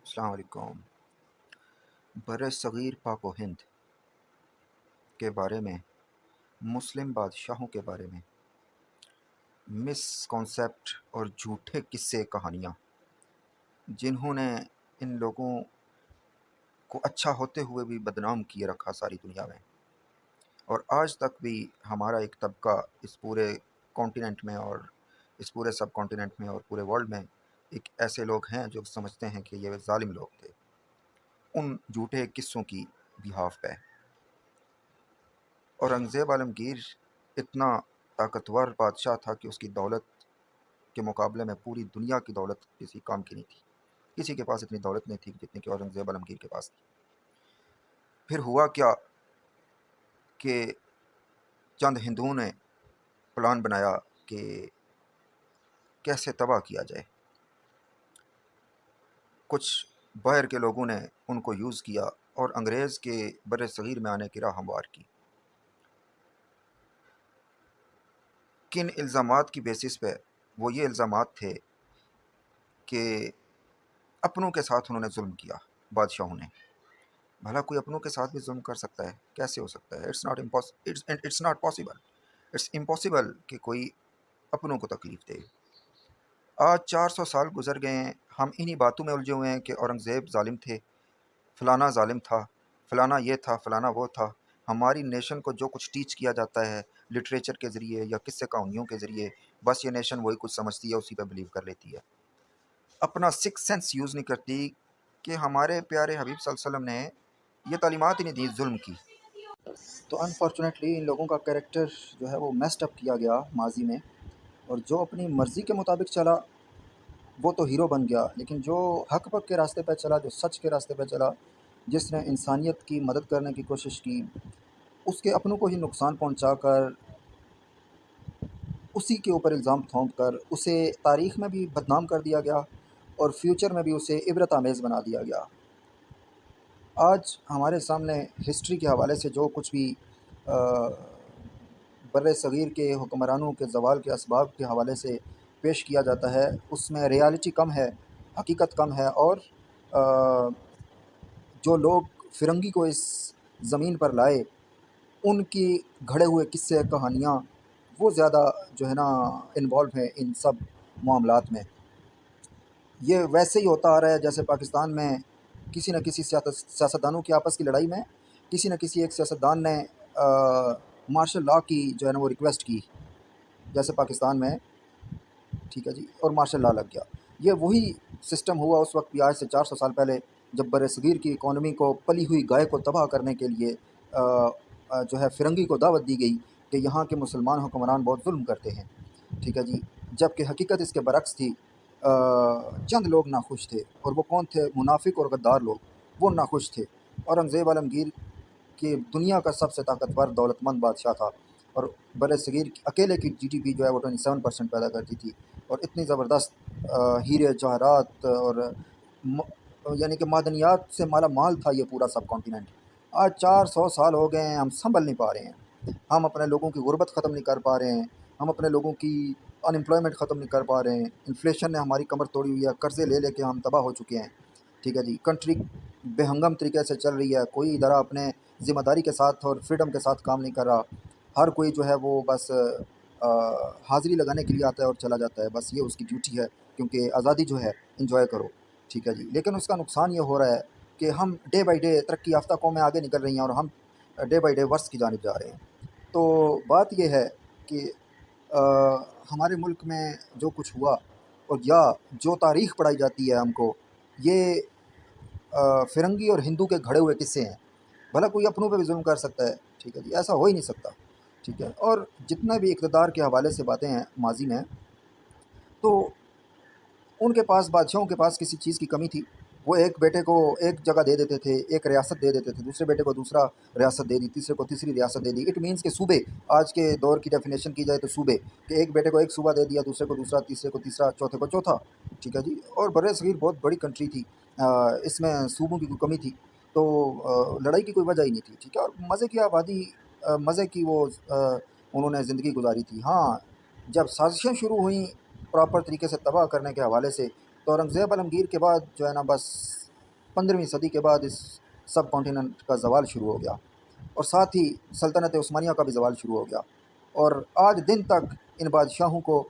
السلام علیکم۔ برصغیر پاک و ہند کے بارے میں، مسلم بادشاہوں کے بارے میں مس کانسیپٹ اور جھوٹے قصے کہانیاں جنہوں نے ان لوگوں کو اچھا ہوتے ہوئے بھی بدنام کیے رکھا ساری دنیا میں، اور آج تک بھی ہمارا ایک طبقہ اس پورے کانٹیننٹ میں اور اس پورے سب کانٹیننٹ میں اور پورے ورلڈ میں ایک ایسے لوگ ہیں جو سمجھتے ہیں کہ یہ ظالم لوگ تھے ان جھوٹے قصوں کی بہاف پہ۔ اورنگزیب عالمگیر اتنا طاقتور بادشاہ تھا کہ اس کی دولت کے مقابلے میں پوری دنیا کی دولت کسی کام کی نہیں تھی۔ کسی کے پاس اتنی دولت نہیں تھی جتنی کہ اورنگزیب عالمگیر کے پاس تھی۔ پھر ہوا کیا کہ چند ہندوؤں نے پلان بنایا کہ کیسے تباہ کیا جائے۔ کچھ باہر کے لوگوں نے ان کو یوز کیا اور انگریز کے بر صغیر میں آنے کی راہ ہموار کی۔ کن الزامات کی بیسس پہ؟ وہ یہ الزامات تھے کہ اپنوں کے ساتھ انہوں نے ظلم کیا، بادشاہوں نے۔ بھلا کوئی اپنوں کے ساتھ بھی ظلم کر سکتا ہے؟ کیسے ہو سکتا ہے؟ It's not possible, it's impossible کہ کوئی اپنوں کو تکلیف دے۔ آج 400 سال گزر گئے ہیں، ہم انہی باتوں میں الجھے ہوئے ہیں کہ اورنگزیب ظالم تھے، فلانا ظالم تھا، فلانا یہ تھا، فلانا وہ تھا۔ ہماری نیشن کو جو کچھ ٹیچ کیا جاتا ہے لٹریچر کے ذریعے یا قصے کہانیوں کے ذریعے، بس یہ نیشن وہی کچھ سمجھتی ہے، اسی پہ بلیو کر لیتی ہے، اپنا سکس سینس یوز نہیں کرتی کہ ہمارے پیارے حبیب صلی اللہ علیہ وسلم نے یہ تعلیمات ہی نہیں دی ظلم کی۔ تو انفارچونیٹلی ان لوگوں کا کریکٹر جو ہے وہ میسڈ اپ کیا گیا ماضی میں، اور جو اپنی مرضی کے مطابق چلا وہ تو ہیرو بن گیا، لیکن جو حق پک کے راستے پہ چلا، جو سچ کے راستے پہ چلا، جس نے انسانیت کی مدد کرنے کی کوشش کی، اس کے اپنوں کو ہی نقصان پہنچا کر، اسی کے اوپر الزام تھونپ کر اسے تاریخ میں بھی بدنام کر دیا گیا اور فیوچر میں بھی اسے عبرت آمیز بنا دیا گیا۔ آج ہمارے سامنے ہسٹری کے حوالے سے جو کچھ بھی بر صغیر کے حکمرانوں کے زوال کے اسباب کے حوالے سے پیش کیا جاتا ہے، اس میں ریالٹی کم ہے، حقیقت کم ہے، اور جو لوگ فرنگی کو اس زمین پر لائے ان کی گھڑے ہوئے قصے کہانیاں وہ زیادہ جو ہے نا انوالو ہیں ان سب معاملات میں۔ یہ ویسے ہی ہوتا آ رہا ہے جیسے پاکستان میں کسی نہ کسی سیاستدانوں کی آپس کی لڑائی میں کسی نہ کسی ایک سیاستدان نے مارشل لا کی جو ہے نا وہ ریکویسٹ کی، جیسے پاکستان میں، ٹھیک ہے جی، اور مارشل لا لگ گیا۔ یہ وہی سسٹم ہوا اس وقت بھی، آج سے 400 سال پہلے، جب بر صغیر کی اکانومی کو پلی ہوئی گائے کو تباہ کرنے کے لیے جو ہے فرنگی کو دعوت دی گئی کہ یہاں کے مسلمان حکمران بہت ظلم کرتے ہیں، ٹھیک ہے جی، جبکہ حقیقت اس کے برعکس تھی۔ چند لوگ ناخوش تھے، اور وہ کون تھے؟ منافق اور غدار لوگ، وہ ناخوش تھے۔ اورنگزیب عالمگیر کہ دنیا کا سب سے طاقتور دولت مند بادشاہ تھا، اور بر صغیر اکیلے کی جی ڈی پی جو ہے وہ 27% پیدا کرتی تھی، اور اتنی زبردست ہیرے جواہرات اور یعنی کہ معدنیات سے مالا مال تھا یہ پورا سب کانٹیننٹ۔ آج 400 سال ہو گئے ہیں، ہم سنبھل نہیں پا رہے ہیں، ہم اپنے لوگوں کی غربت ختم نہیں کر پا رہے ہیں، ہم اپنے لوگوں کی ان امپلائمنٹ ختم نہیں کر پا رہے ہیں، انفلیشن نے ہماری کمر توڑی ہوئی ہے، قرضے لے لے کے ہم تباہ ہو چکے ہیں، ٹھیک ہے جی، کنٹری بے ہنگم طریقے سے چل رہی ہے، کوئی ادارہ اپنے ذمہ داری کے ساتھ اور فریڈم کے ساتھ کام نہیں کر رہا، ہر کوئی جو ہے وہ بس حاضری لگانے کے لیے آتا ہے اور چلا جاتا ہے، بس یہ اس کی ڈیوٹی ہے، کیونکہ آزادی جو ہے انجوائے کرو، ٹھیک ہے جی۔ لیکن اس کا نقصان یہ ہو رہا ہے کہ ہم ڈے بائی ڈے ترقی یافتہ قومیں آگے نکل رہی ہیں اور ہم ڈے بائی ڈے ورس کی جانب جا رہے ہیں۔ تو بات یہ ہے کہ ہمارے ملک میں جو کچھ ہوا، اور یا جو تاریخ پڑھائی جاتی ہے ہم کو، یہ فرنگی اور ہندو کے گھڑے ہوئے قصے ہیں۔ بھلا کوئی اپنوں پہ بھی ظلم کر سکتا ہے؟ ٹھیک ہے جی، ایسا ہو ہی نہیں سکتا، ٹھیک ہے۔ اور جتنا بھی اقتدار کے حوالے سے باتیں ہیں ماضی میں، تو ان کے پاس، بادشاہوں کے پاس کسی چیز کی کمی تھی، وہ ایک بیٹے کو ایک جگہ دے دیتے تھے، ایک ریاست دے دیتے تھے، دوسرے بیٹے کو دوسرا ریاست دے دی، تیسرے کو تیسری ریاست دے دی۔ اٹ مینس کہ صوبے، آج کے دور کی ڈیفینیشن کی جائے تو صوبے، کہ ایک بیٹے کو ایک صوبہ دے دیا، دوسرے کو دوسرا، تیسرے کو تیسرا، چوتھے کو چوتھا، ٹھیک ہے جی۔ اور بر صغیر بہت بڑی کنٹری تھی، اس میں صوبوں کی کوئی کمی تھی تو لڑائی کی کوئی وجہ ہی نہیں تھی، ٹھیک ہے۔ اور مزے کی آبادی، مزے کی وہ انہوں نے زندگی گزاری تھی۔ ہاں، جب سازشیں شروع ہوئیں پراپر طریقے سے تباہ کرنے کے حوالے سے، تو اورنگزیب عالمگیر کے بعد جو ہے نا بس 15ویں صدی کے بعد اس سب کانٹیننٹ کا زوال شروع ہو گیا، اور ساتھ ہی سلطنت عثمانیہ کا بھی زوال شروع ہو گیا، اور آج دن تک ان بادشاہوں کو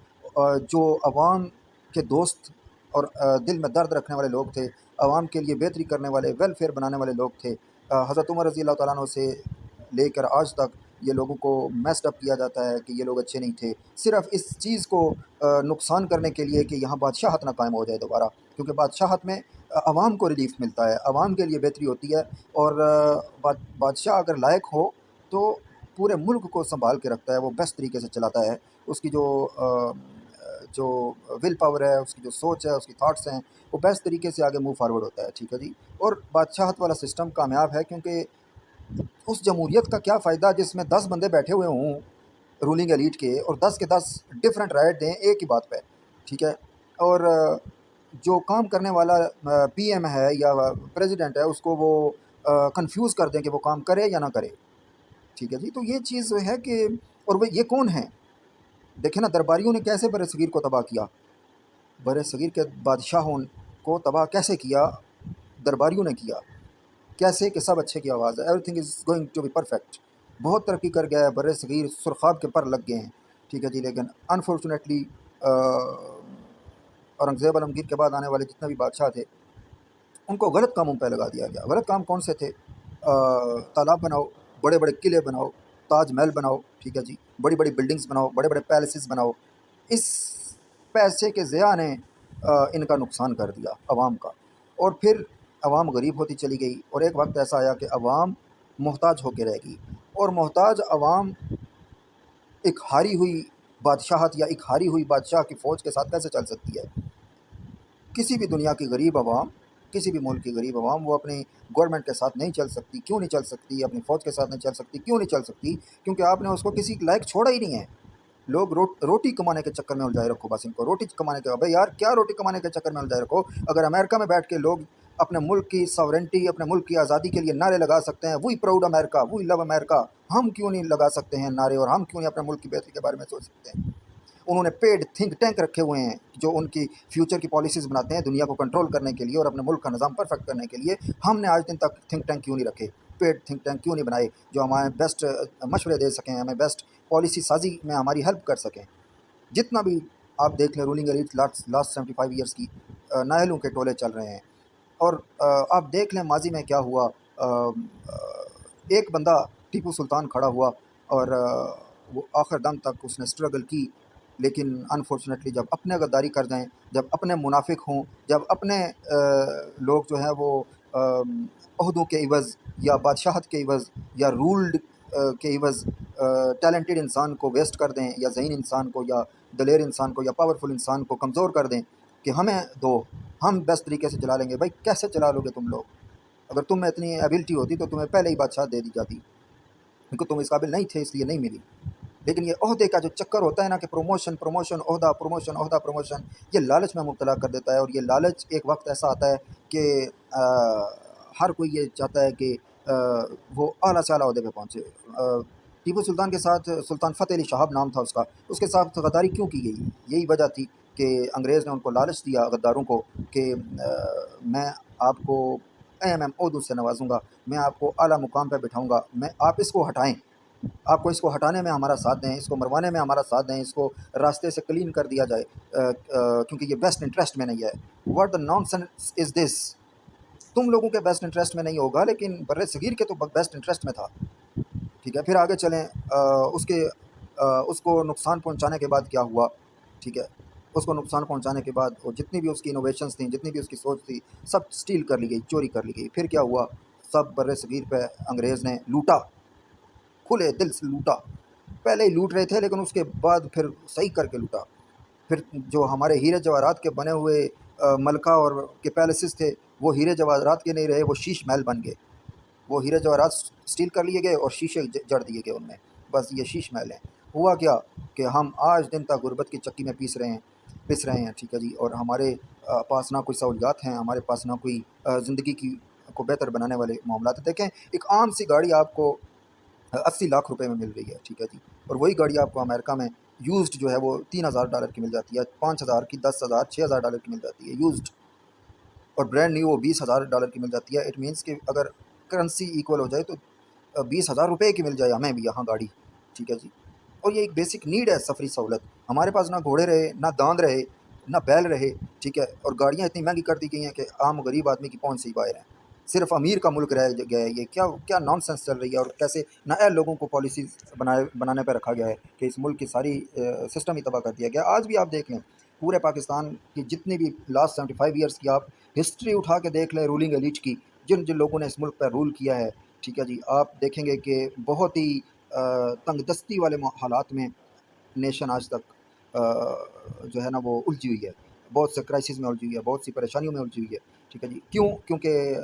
جو عوام کے دوست اور دل میں درد رکھنے والے لوگ تھے، عوام کے لیے بہتری کرنے والے، ویلفیئر بنانے والے لوگ تھے، حضرت عمر رضی اللہ تعالیٰ عنہ سے لے کر آج تک یہ لوگوں کو میسڈ اپ کیا جاتا ہے کہ یہ لوگ اچھے نہیں تھے، صرف اس چیز کو نقصان کرنے کے لیے کہ یہاں بادشاہت نہ قائم ہو جائے دوبارہ، کیونکہ بادشاہت میں عوام کو ریلیف ملتا ہے، عوام کے لیے بہتری ہوتی ہے، اور بادشاہ اگر لائق ہو تو پورے ملک کو سنبھال کے رکھتا ہے، وہ بیسٹ طریقے سے چلاتا ہے، اس کی جو ول پاور ہے، اس کی جو سوچ ہے، اس کی تھاٹس ہیں، وہ بیسٹ طریقے سے آگے موو فارورڈ ہوتا ہے، ٹھیک ہے جی۔ اور بادشاہت والا سسٹم کامیاب ہے، کیونکہ اس جمہوریت کا کیا فائدہ جس میں 10 بندے بیٹھے ہوئے ہوں رولنگ ایلیٹ کے، اور 10 کے 10 ڈفرینٹ رائٹ دیں ایک ہی بات پہ، ٹھیک ہے، اور جو کام کرنے والا پی ایم ہے یا پریزیڈنٹ ہے، اس کو وہ کنفیوز کر دیں کہ وہ کام کرے یا نہ کرے، ٹھیک ہے جی۔ تو یہ چیز ہے کہ، اور وہ یہ کون ہیں؟ دیکھیں نا، درباریوں نے کیسے بر صغیر کو تباہ کیا، بر صغیر کے بادشاہوں کو تباہ کیسے کیا؟ درباریوں نے کیا، کیسے کہ سب اچھے کی آواز ہے، everything is going to be perfect, بہت ترقی کر گیا ہے بر صغیر، سرخاب کے پر لگ گئے ہیں، ٹھیک ہے جی۔ لیکن انفارچونیٹلی اورنگزیب عالمگیر کے بعد آنے والے جتنے بھی بادشاہ تھے، ان کو غلط کاموں پہ لگا دیا گیا۔ غلط کام کون سے تھے؟ تالاب بناؤ، بڑے بڑے قلعے بناؤ، تاج محل بناؤ، ٹھیک ہے جی، بڑی بڑی بلڈنگز بناؤ، بڑے بڑے پیلسز بناؤ، اس پیسے کے ضیاع نے ان کا نقصان کر دیا عوام کا، اور پھر عوام غریب ہوتی چلی گئی، اور ایک وقت ایسا آیا کہ عوام محتاج ہو کے رہ گئی، اور محتاج عوام ایک ہاری ہوئی بادشاہت یا ایک ہاری ہوئی بادشاہ کی فوج کے ساتھ کیسے چل سکتی ہے؟ کسی بھی دنیا کی غریب عوام، کسی بھی ملک کی غریب عوام، وہ اپنی گورنمنٹ کے ساتھ نہیں چل سکتی۔ کیوں نہیں چل سکتی؟ اپنی فوج کے ساتھ نہیں چل سکتی، کیوں نہیں چل سکتی؟ کیونکہ آپ نے اس کو کسی لائق چھوڑا ہی نہیں ہے۔ لوگ روٹی کمانے کے چکر میں الجھائے رکھو، بس ان کو روٹی کمانے کے، بھائی یار کیا روٹی کمانے کے چکر میں الجھائے رکھو؟ اگر امریکہ میں بیٹھ کے لوگ اپنے ملک کی ساورنٹی، اپنے ملک کی آزادی کے لیے نعرے لگا سکتے ہیں، وی پراؤڈ امریکہ، وی لو امریکہ، ہم کیوں نہیں لگا سکتے ہیں نعرے، اور ہم کیوں نہیں اپنے ملک کی بہتری کے بارے میں سوچ سکتے ہیں؟ انہوں نے پیڈ تھنک ٹینک رکھے ہوئے ہیں جو ان کی فیوچر کی پالیسیز بناتے ہیں دنیا کو کنٹرول کرنے کے لیے اور اپنے ملک کا نظام پرفیکٹ کرنے کے لیے۔ ہم نے آج دن تک تھنک ٹینک کیوں نہیں رکھے؟ پیڈ تھنک ٹینک کیوں نہیں بنائے جو ہمیں بیسٹ مشورے دے سکیں، ہمیں بیسٹ پالیسی سازی میں ہماری ہیلپ کر سکیں؟ جتنا بھی آپ دیکھ لیں رولنگ ایلیٹ لاسٹ 75 ایئرس کی نااہلوں کے ٹولے چل رہے ہیں، اور آپ دیکھ لیں ماضی میں کیا ہوا۔ ایک بندہ ٹیپو سلطان کھڑا ہوا، اور وہ آخر دم تک اس نے اسٹرگل کی، لیکن انفارچونیٹلی جب اپنے غداری کر جائیں، جب اپنے منافق ہوں، جب اپنے لوگ جو ہیں وہ عہدوں کے عوض یا بادشاہت کے عوض یا رولڈ کے عوض ٹیلنٹڈ انسان کو ویسٹ کر دیں، یا ذہین انسان کو، یا دلیر انسان کو، یا پاورفل انسان کو کمزور کر دیں کہ ہمیں دو، ہم بیسٹ طریقے سے چلا لیں گے۔ بھائی کیسے چلا لو گے تم لوگ؟ اگر تم میں اتنی ایبلٹی ہوتی تو تمہیں پہلے ہی بادشاہ دے دی جاتی، کیونکہ تم اس قابل نہیں تھے اس لیے نہیں ملی۔ لیکن یہ عہدے کا جو چکر ہوتا ہے نا کہ پروموشن پروموشن، عہدہ پروموشن، عہدہ پروموشن، یہ لالچ میں مبتلا کر دیتا ہے، اور یہ لالچ ایک وقت ایسا آتا ہے کہ ہر کوئی یہ چاہتا ہے کہ وہ اعلیٰ سے اعلیٰ عہدے پہ پہنچے۔ ٹیپو سلطان کے ساتھ سلطان فتح علی شہاب نام تھا اس کا، اس کے ساتھ غداری کیوں کی گئی؟ یہی وجہ تھی کہ انگریز نے ان کو لالچ دیا، غداروں کو، کہ میں آپ کو ایم عہدوں سے نوازوں گا، میں آپ کو اعلیٰ مقام پہ بٹھاؤں گا، میں آپ اس کو ہٹائیں، آپ کو اس کو ہٹانے میں ہمارا ساتھ دیں، اس کو مروانے میں ہمارا ساتھ دیں، اس کو راستے سے کلین کر دیا جائے، کیونکہ یہ بیسٹ انٹرسٹ میں نہیں ہے۔ واٹ دا نان سینس از دس؟ تم لوگوں کے بیسٹ انٹرسٹ میں نہیں ہوگا، لیکن بر صغیر کے تو بیسٹ انٹرسٹ میں تھا، ٹھیک ہے۔ پھر آگے چلیں، اس کو نقصان پہنچانے کے بعد کیا ہوا؟ ٹھیک ہے، اس کو نقصان پہنچانے کے بعد اور جتنی بھی اس کی انوویشنز تھیں، جتنی بھی اس کی سوچ تھی، سب سٹیل کر لی گئی، چوری کر لی گئی۔ پھر کیا ہوا؟ سب بر صغیر پہ انگریز نے لوٹا، کھلے دل سے لوٹا۔ پہلے ہی لوٹ رہے تھے، لیکن اس کے بعد پھر صحیح کر کے لوٹا۔ پھر جو ہمارے ہیرے جواہرات کے بنے ہوئے ملکہ اور کے پیلسز تھے، وہ ہیرے جواہرات کے نہیں رہے، وہ شیش محل بن گئے۔ وہ ہیرے جواہرات سٹیل کر لیے گئے اور شیشے جڑ دیے گئے ان میں، بس یہ شیش محل ہیں۔ ہوا کیا کہ ہم آج دن تک غربت کی چکی میں پس رہے ہیں، ٹھیک ہے جی، اور ہمارے پاس نہ کوئی سہولیات ہیں، ہمارے پاس نہ کوئی زندگی کو بہتر بنانے والے معاملات۔ دیکھیں ایک عام سی گاڑی آپ کو 80 لاکھ روپے میں مل رہی ہے، ٹھیک ہے جی، اور وہی گاڑی آپ کو امریکہ میں یوزڈ جو ہے وہ $3000 کی مل جاتی ہے، 5000 کی، 10,000، $6000 کی مل جاتی ہے یوزڈ۔ اور برانڈ نیو وہ $20,000 کی مل جاتی ہے. اٹ مینس کہ اگر کرنسی ایکول ہو جائے تو 20,000 روپے کی مل جائے ہمیں بھی یہاں گاڑی. ٹھیک ہے جی. اور یہ ایک بیسک نیڈ ہے سفری سہولت. ہمارے پاس نہ گھوڑے رہے نہ داند رہے نہ بیل رہے. ٹھیک ہے. اور گاڑیاں اتنی مہنگی کر دی گئی ہیں کہ عام غریب آدمی کی پہنچ سے ہی باہر ہیں. صرف امیر کا ملک رہ گیا ہے. یہ کیا کیا نان سینس چل رہی ہے. اور کیسے نئے لوگوں کو پالیسیز بنانے پہ رکھا گیا ہے کہ اس ملک کی ساری سسٹم ہی تباہ کر دیا گیا. آج بھی آپ دیکھ لیں پورے پاکستان کی جتنی بھی لاسٹ 75 ایئرس کی آپ ہسٹری اٹھا کے دیکھ لیں رولنگ ایلیٹ کی، جن جن لوگوں نے اس ملک پہ رول کیا ہے. ٹھیک ہے جی. آپ دیکھیں گے کہ بہت ہی تنگ دستی والے حالات میں نیشن آج تک جو ہے نا وہ الجھی ہوئی ہے. بہت سے کرائسس میں الجھی ہوئی ہے، بہت سی پریشانیوں میں الجھی ہوئی ہے. ٹھیک ہے جی. کیوں؟ کیونکہ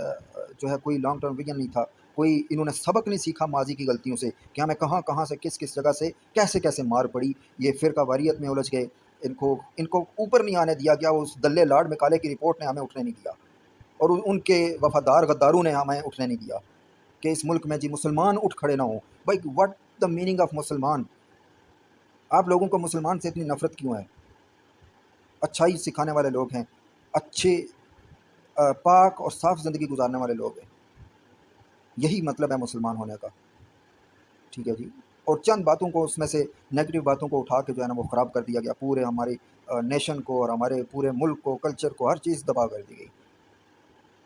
جو ہے کوئی لانگ ٹرم ویژن نہیں تھا. کوئی انہوں نے سبق نہیں سیکھا ماضی کی غلطیوں سے کہ ہمیں کہاں کہاں سے کس کس جگہ سے کیسے کیسے مار پڑی. یہ فرقہ واریت میں الجھ گئے. ان کو اوپر نہیں آنے دیا گیا. اس دلے لاڈ مکالے کی رپورٹ نے ہمیں اٹھنے نہیں دیا، اور ان کے وفادار غداروں نے ہمیں اٹھنے نہیں دیا کہ اس ملک میں جی مسلمان اٹھ کھڑے نہ ہوں. بھائی واٹ دا میننگ آف مسلمان؟ آپ لوگوں کو مسلمان سے اتنی نفرت کیوں ہے؟ اچھائی سکھانے والے لوگ ہیں، اچھے پاک اور صاف زندگی گزارنے والے لوگ ہیں. یہی مطلب ہے مسلمان ہونے کا. ٹھیک ہے جی. اور چند باتوں کو اس میں سے نیگیٹو باتوں کو اٹھا کے جو ہے نا وہ خراب کر دیا گیا. پورے ہمارے نیشن کو اور ہمارے پورے ملک کو، کلچر کو، ہر چیز تباہ کر دی گئی.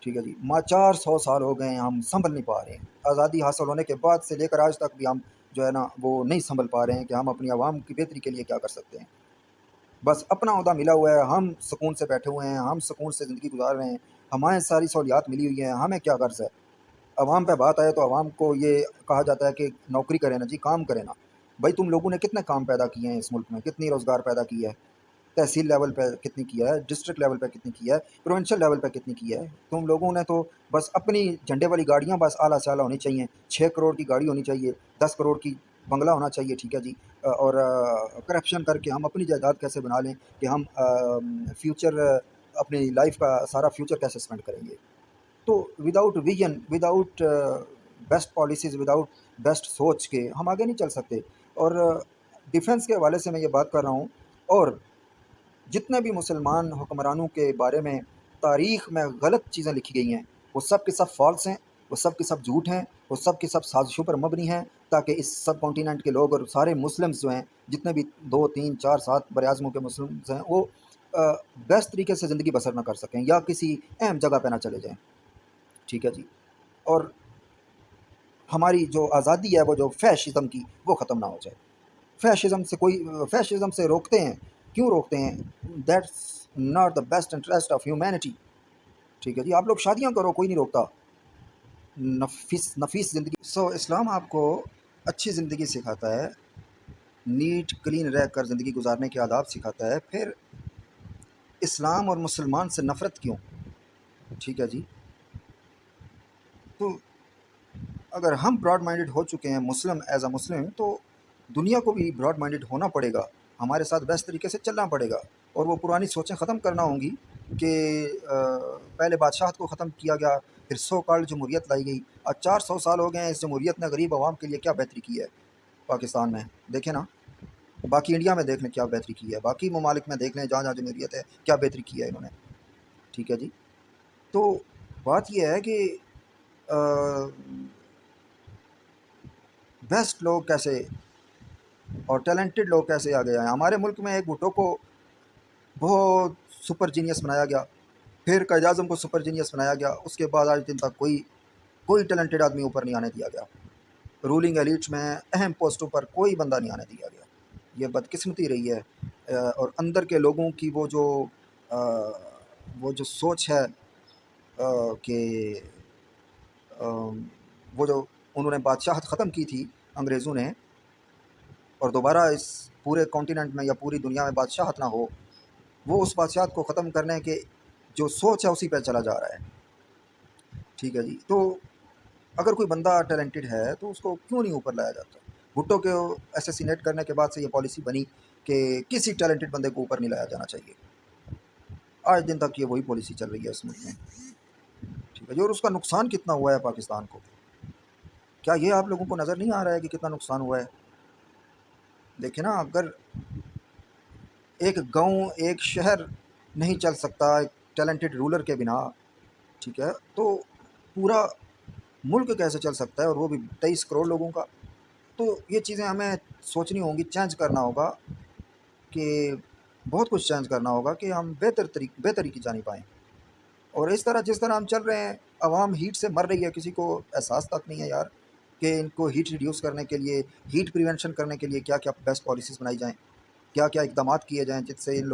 ٹھیک ہے جی. 400 سال ہو گئے ہیں ہم سنبھل نہیں پا رہے ہیں. آزادی حاصل ہونے کے بعد سے لے کر آج تک بھی ہم جو ہے نا وہ نہیں سنبھل پا رہے ہیں کہ ہم اپنی عوام کی بہتری کے لیے کیا کر سکتے ہیں. بس اپنا عہدہ ملا ہوا ہے، ہم سکون سے بیٹھے ہوئے ہیں، ہم سکون سے زندگی گزار رہے ہیں، ہمیں ساری سہولیات ملی ہوئی ہیں. ہمیں کیا غرض ہے؟ عوام پہ بات آئے تو عوام کو یہ کہا جاتا ہے کہ نوکری کرے نا جی، کام کرے نا. بھائی تم لوگوں نے کتنے کام پیدا کیے ہیں اس ملک میں، کتنی روزگار پیدا کی ہے، تحصیل لیول پہ کتنی کیا ہے، ڈسٹرکٹ لیول پہ کتنی کی ہے، پروونشل لیول پہ کتنی کی ہے. تم لوگوں نے تو بس اپنی جھنڈے والی گاڑیاں بس اعلیٰ سے اعلیٰ ہونی چاہیے. 6 کروڑ کی گاڑی ہونی چاہیے، 10 کروڑ کی بنگلہ ہونا چاہیے. ٹھیک ہے جی. اور کرپشن کر کے ہم اپنی جائیداد کیسے بنا لیں کہ ہم فیوچر اپنی لائف کا سارا فیوچر کیسے اسپینڈ کریں گے. تو without vision, without best policies, without best سوچ کے ہم آگے نہیں چل سکتے. اور ڈیفنس کے حوالے سے میں یہ بات کر رہا ہوں. اور جتنے بھی مسلمان حکمرانوں کے بارے میں تاریخ میں غلط چیزیں لکھی گئی ہیں وہ سب کے سب فالس ہیں، وہ سب کے سب جھوٹ ہیں، وہ سب کے سب سازشوں پر مبنی ہیں، تاکہ اس سب کانٹیننٹ کے لوگ اور سارے مسلمز جو ہیں، جتنے بھی 2 3 4 7 بر اعظموں کے مسلمز ہیں، وہ بیسٹ طریقے سے زندگی بسر نہ کر سکیں یا کسی اہم جگہ پہ نہ چلے جائیں. ٹھیک ہے جی. اور ہماری جو آزادی ہے وہ جو فیشزم کی وہ ختم نہ ہو جائے. فیشزم سے روکتے ہیں. کیوں روکتے ہیں؟ That's not the best interest of humanity. ٹھیک ہے جی. آپ لوگ شادیاں کرو، کوئی نہیں روکتا. نفیس زندگی. اسلام آپ کو اچھی زندگی سکھاتا ہے، نیٹ کلین رہ کر زندگی گزارنے کے آداب سکھاتا ہے. پھر اسلام اور مسلمان سے نفرت کیوں؟ ٹھیک ہے جی. تو اگر ہم براڈ مائنڈڈ ہو چکے ہیں مسلم ایز اے مسلم، تو دنیا کو بھی براڈ مائنڈڈ ہونا پڑے گا، ہمارے ساتھ بیسٹ طریقے سے چلنا پڑے گا. اور وہ پرانی سوچیں ختم کرنا ہوں گی کہ پہلے بادشاہت کو ختم کیا گیا، پھر سو کالڈ جمہوریت لائی گئی. آج 400 سال ہو گئے ہیں. اس جمہوریت نے غریب عوام کے لیے کیا بہتری کی ہے؟ پاکستان میں دیکھیں نا، باقی انڈیا میں دیکھ لیں کیا بہتری کی ہے، باقی ممالک میں دیکھ لیں جہاں جہاں جمہوریت ہے کیا بہتری کی ہے انہوں نے. ٹھیک ہے جی. تو بات یہ ہے کہ بیسٹ لوگ کیسے اور ٹیلنٹڈ لوگ کیسے آگے آئے. ہمارے ملک میں ایک بھٹو کو بہت سپر جینیس بنایا گیا، پھر قائد اعظم کو سپر جینیس بنایا گیا. اس کے بعد آج دن تک کوئی ٹیلنٹڈ آدمی اوپر نہیں آنے دیا گیا. رولنگ ایلیٹ میں اہم پوسٹوں پر کوئی بندہ نہیں آنے دیا گیا. یہ بدقسمتی رہی ہے. اور اندر کے لوگوں کی وہ جو سوچ ہے کہ وہ جو انہوں نے بادشاہت ختم کی تھی انگریزوں نے، اور دوبارہ اس پورے کانٹیننٹ میں یا پوری دنیا میں بادشاہت نہ ہو، وہ اس بادشاہت کو ختم کرنے کے جو سوچ ہے اسی پہ چلا جا رہا ہے. ٹھیک ہے جی. تو اگر کوئی بندہ ٹیلنٹڈ ہے تو اس کو کیوں نہیں اوپر لایا جاتا؟ بھٹو کے اسیسینیٹ کرنے کے بعد سے یہ پالیسی بنی کہ کسی ٹیلنٹڈ بندے کو اوپر نہیں لایا جانا چاہیے. آج دن تک یہ وہی پالیسی چل رہی ہے اس ملک میں. ٹھیک ہے جی. اور اس کا نقصان کتنا ہوا ہے پاکستان کو، کیا یہ آپ لوگوں کو نظر نہیں آ رہا ہے کہ کتنا نقصان ہوا ہے؟ دیکھیں نا، اگر ایک گاؤں، ایک شہر نہیں چل سکتا ایک ٹیلنٹڈ رولر کے بنا، ٹھیک ہے، تو پورا ملک کیسے چل سکتا ہے، اور وہ بھی 23 کروڑ لوگوں کا؟ تو یہ چیزیں ہمیں سوچنی ہوں گی، چینج کرنا ہوگا، کہ بہت کچھ چینج کرنا ہوگا کہ ہم بہتری کی جانب آئیں۔ اور اس طرح جس طرح ہم چل رہے ہیں، عوام ہیٹ سے مر رہی ہے، کسی کو احساس تک نہیں ہے یار کہ ان کو ہیٹ ریڈیوس کرنے کے لیے، ہیٹ پریونشن کرنے کے لیے کیا کیا بیسٹ پالیسیز بنائی جائیں، کیا کیا اقدامات کیے جائیں جس سے ان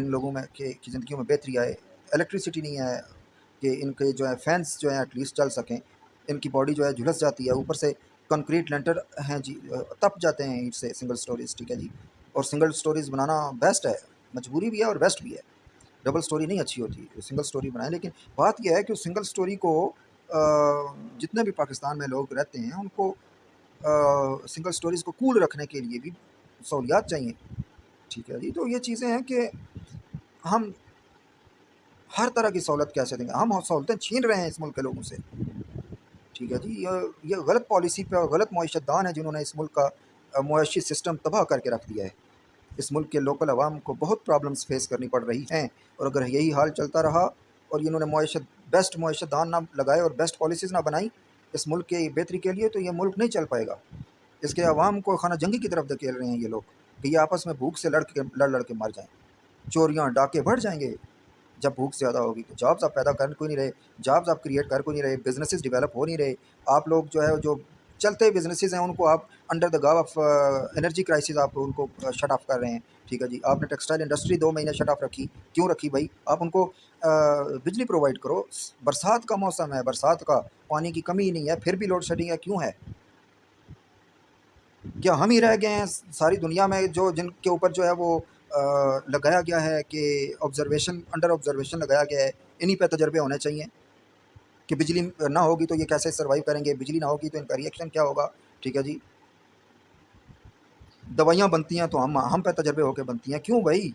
لوگوں میں کی زندگیوں میں بہتری آئے۔ الیکٹریسٹی نہیں ہے کہ ان کے جو ہے فینس جو ہیں ایٹ لیسٹ چل سکیں، ان کی باڈی جو ہے جھلس جاتی ہے، اوپر سے کنکریٹ لینٹر ہیں جی، تپ جاتے ہیں ہیٹ سے سنگل سٹوریز، ٹھیک ہے جی۔ اور سنگل سٹوریز بنانا بیسٹ ہے، مجبوری بھی ہے اور بیسٹ بھی ہے، ڈبل سٹوری نہیں اچھی ہوتی، سنگل سٹوری بنائیں۔ لیکن بات یہ ہے کہ سنگل سٹوری کو جتنے بھی پاکستان میں لوگ رہتے ہیں ان کو سنگل سٹوریز کو کول رکھنے کے لیے بھی سہولیات چاہیے، ٹھیک ہے جی۔ تو یہ چیزیں ہیں کہ ہم ہر طرح کی سہولت کیسے دیں گے، ہم سہولتیں چھین رہے ہیں اس ملک کے لوگوں سے، ٹھیک ہے جی۔ یہ غلط پالیسی پہ اور غلط معیشت دان ہے جنہوں نے اس ملک کا معاشی سسٹم تباہ کر کے رکھ دیا ہے۔ اس ملک کے لوکل عوام کو بہت پرابلمس فیس کرنی پڑ رہی ہیں، اور اگر یہی حال چلتا رہا اور انہوں نے بیسٹ معیشت دان نہ لگائے اور بیسٹ پالیسیز نہ بنائی اس ملک کی بہتری کے لیے، تو یہ ملک نہیں چل پائے گا۔ اس کے عوام کو خانہ جنگی کی طرف دھکیل رہے ہیں یہ لوگ کہ یہ آپس میں بھوک سے لڑ کے مر جائیں، چوریاں ڈاکے بڑھ جائیں گے۔ جب بھوک زیادہ ہوگی تو جابز آپ پیدا کر کوئی نہیں رہے، جابز آپ کریٹ کر کوئی نہیں رہے، بزنسز ڈیولپ ہو نہیں رہے۔ آپ لوگ جو ہے جو چلتے بزنسز ہیں ان کو آپ انڈر دا گاو آف انرجی کرائسس آپ ان کو شٹ آف کر رہے ہیں، ٹھیک ہے جی۔ آپ نے ٹیکسٹائل انڈسٹری 2 مہینے شٹ آف رکھی، کیوں رکھی بھائی؟ آپ ان کو بجلی پرووائڈ کرو، برسات کا موسم ہے، برسات کا پانی کی کمی نہیں ہے، پھر بھی لوڈ شیڈنگ ہے، کیوں ہے؟ کیا ہم ہی رہ گئے ہیں ساری دنیا میں جو جن کے اوپر جو ہے وہ لگایا گیا ہے کہ انڈر آبزرویشن لگایا گیا ہے، انہی پہ تجربے ہونے چاہیے کہ بجلی نہ ہوگی تو یہ کیسے سروائیو کریں گے، بجلی نہ ہوگی تو ان کا ریئیکشن کیا ہوگا، ٹھیک ہے جی۔ دوائیاں بنتی ہیں تو ہم پہ تجربے ہو کے بنتی ہیں، کیوں بھائی؟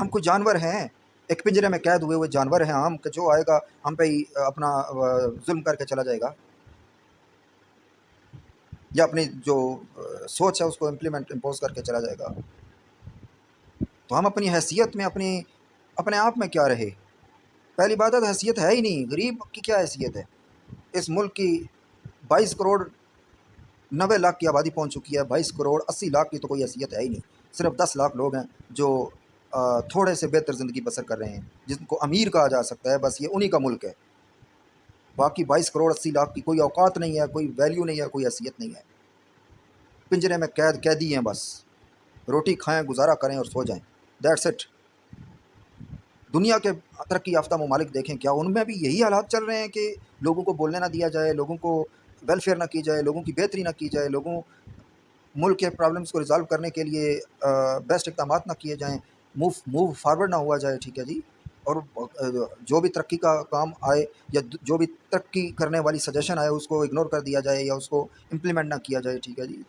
ہم کوئی جانور ہیں؟ ایک پنجرے میں قید ہوئے جانور ہیں ہم، کہ جو آئے گا ہم پہ ہی اپنا ظلم کر کے چلا جائے گا، یا اپنی جو سوچ ہے اس کو امپوز کر کے چلا جائے گا؟ تو ہم اپنی حیثیت میں اپنے آپ میں کیا رہے؟ پہلی بات ہے تو حیثیت ہے ہی نہیں، غریب کی کیا حیثیت ہے؟ اس ملک کی 22 کروڑ 90 لاکھ کی آبادی پہنچ چکی ہے، 22 کروڑ 80 لاکھ کی تو کوئی حیثیت ہے ہی نہیں۔ صرف 10 لاکھ لوگ ہیں جو تھوڑے سے بہتر زندگی بسر کر رہے ہیں، جن کو امیر کہا جا سکتا ہے، بس یہ انہی کا ملک ہے۔ باقی 22 کروڑ 80 لاکھ کی کوئی اوقات نہیں ہے، کوئی ویلیو نہیں ہے، کوئی حیثیت نہیں ہے، پنجرے میں قیدی ہیں، بس روٹی کھائیں، گزارا کریں اور سو جائیں، دیٹس اٹ۔ دنیا کے ترقی یافتہ ممالک دیکھیں، کیا ان میں بھی یہی حالات چل رہے ہیں کہ لوگوں کو بولنے نہ دیا جائے، لوگوں کو ویلفیئر نہ کی جائے، لوگوں کی بہتری نہ کی جائے، ملک کے پرابلمس کو ریزالو کرنے کے لیے بیسٹ اقدامات نہ کیے جائیں، موو فارورڈ نہ ہوا جائے، ٹھیک ہے جی۔ اور جو بھی ترقی کا کام آئے یا جو بھی ترقی کرنے والی سجیشن آئے اس کو اگنور کر دیا جائے یا اس کو امپلیمنٹ نہ کیا جائے، ٹھیک ہے جی۔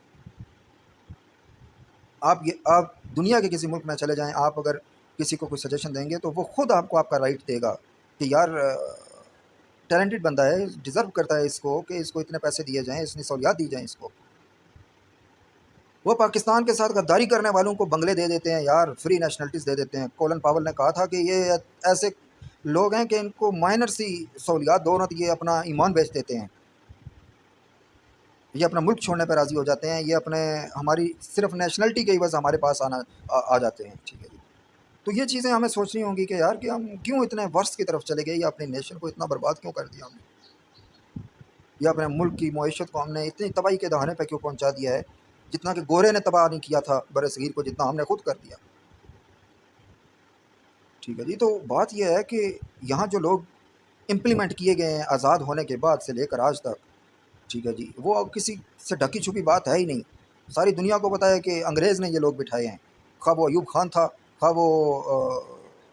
آپ دنیا کے کسی ملک میں چلے جائیں، آپ اگر کسی کو کوئی سجیشن دیں گے تو وہ خود آپ کو آپ کا رائٹ دے گا کہ یار ٹیلنٹڈ بندہ ہے، ڈیزرو کرتا ہے اس کو کہ اس کو اتنے پیسے دیے جائیں، اتنی سہولیات دی جائیں اس کو۔ وہ پاکستان کے ساتھ غداری کرنے والوں کو بنگلے دے دیتے ہیں یار، فری نیشنلٹیز دے دیتے ہیں۔ کولن پاول نے کہا تھا کہ یہ ایسے لوگ ہیں کہ ان کو مائنر سی سہولیات دو نہ تو یہ اپنا ایمان بیچ دیتے ہیں، یہ اپنا ملک چھوڑنے پہ راضی ہو جاتے ہیں، یہ ہماری صرف نیشنلٹی کی وجہ سے ہمارے پاس آ جاتے ہیں، ٹھیک ہے جی۔ تو یہ چیزیں ہمیں سوچنی ہوں گی کہ یار کہ ہم کیوں اتنے ورس کی طرف چلے گئے، یا اپنے نیشن کو اتنا برباد کیوں کر دیا ہم نے، یا اپنے ملک کی معیشت کو ہم نے اتنی تباہی کے دہانے پہ کیوں پہنچا دیا ہے، جتنا کہ گورے نے تباہ نہیں کیا تھا بر صغیر کو، جتنا ہم نے خود کر دیا، ٹھیک ہے جی۔ تو بات یہ ہے کہ یہاں جو لوگ امپلیمنٹ کیے گئے ہیں آزاد ہونے کے بعد سے لے کر آج تک، ٹھیک ہے جی، وہ کسی سے ڈھکی چھپی بات ہے ہی نہیں، ساری دنیا کو پتہ ہے کہ انگریز نے یہ لوگ بٹھائے ہیں، خواہ وہ ایوب خان تھا، خواہ وہ